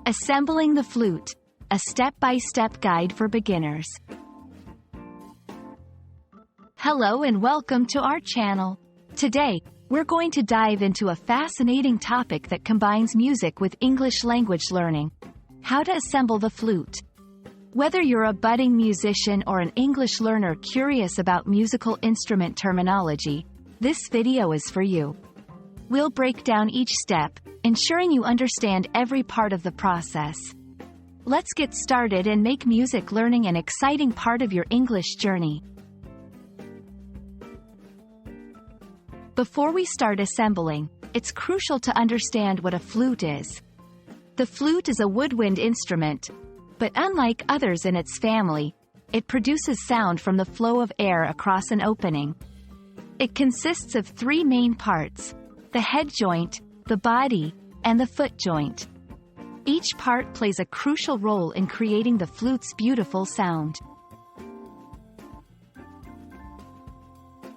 Assembling the flute, a step-by-step guide for beginners. Hello and welcome to our channel. Today, we're going to dive into a fascinating topic that combines music with English language learning: how to assemble the flute. Whether you're a budding musician or an English learner curious about musical instrument terminology, this video is for you. We'll break down each step, ensuring you understand every part of the process. Let's get started and make music learning an exciting part of your English journey. Before we start assembling, it's crucial to understand what a flute is. The flute is a woodwind instrument, but unlike others in its family, it produces sound from the flow of air across an opening. It consists of three main parts: the head joint, the body, and the foot joint. Each part plays a crucial role in creating the flute's beautiful sound.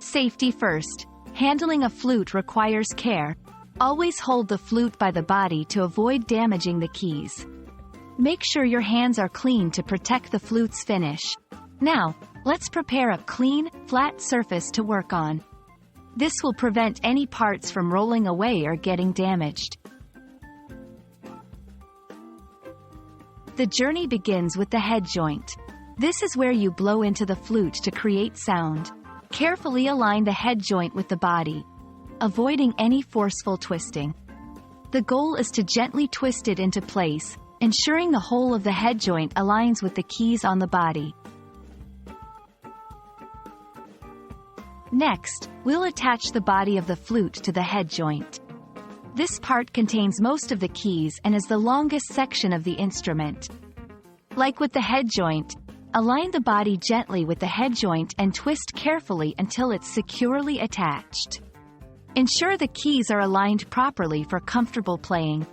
Safety first. Handling a flute requires care. Always hold the flute by the body to avoid damaging the keys. Make sure your hands are clean to protect the flute's finish. Now, let's prepare a clean, flat surface to work on. This will prevent any parts from rolling away or getting damaged. The journey begins with the head joint. This is where you blow into the flute to create sound. Carefully align the head joint with the body, avoiding any forceful twisting. The goal is to gently twist it into place, ensuring the whole of the head joint aligns with the keys on the body. Next, we'll attach the body of the flute to the head joint. This part contains most of the keys and is the longest section of the instrument. Like with the head joint, align the body gently with the head joint and twist carefully until it's securely attached. Ensure the keys are aligned properly for comfortable playing.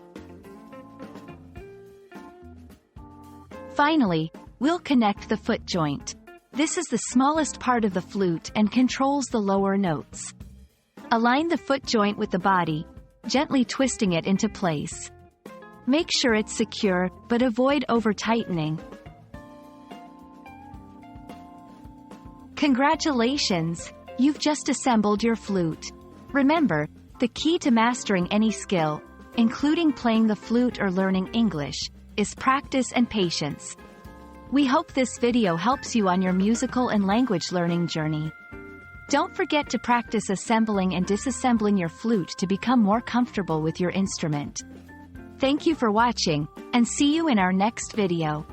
Finally, we'll connect the foot joint. This is the smallest part of the flute and controls the lower notes. Align the foot joint with the body, gently twisting it into place. Make sure it's secure, but avoid over-tightening. Congratulations! You've just assembled your flute. Remember, the key to mastering any skill, including playing the flute or learning English, is practice and patience. We hope this video helps you on your musical and language learning journey. Don't forget to practice assembling and disassembling your flute to become more comfortable with your instrument. Thank you for watching, and see you in our next video.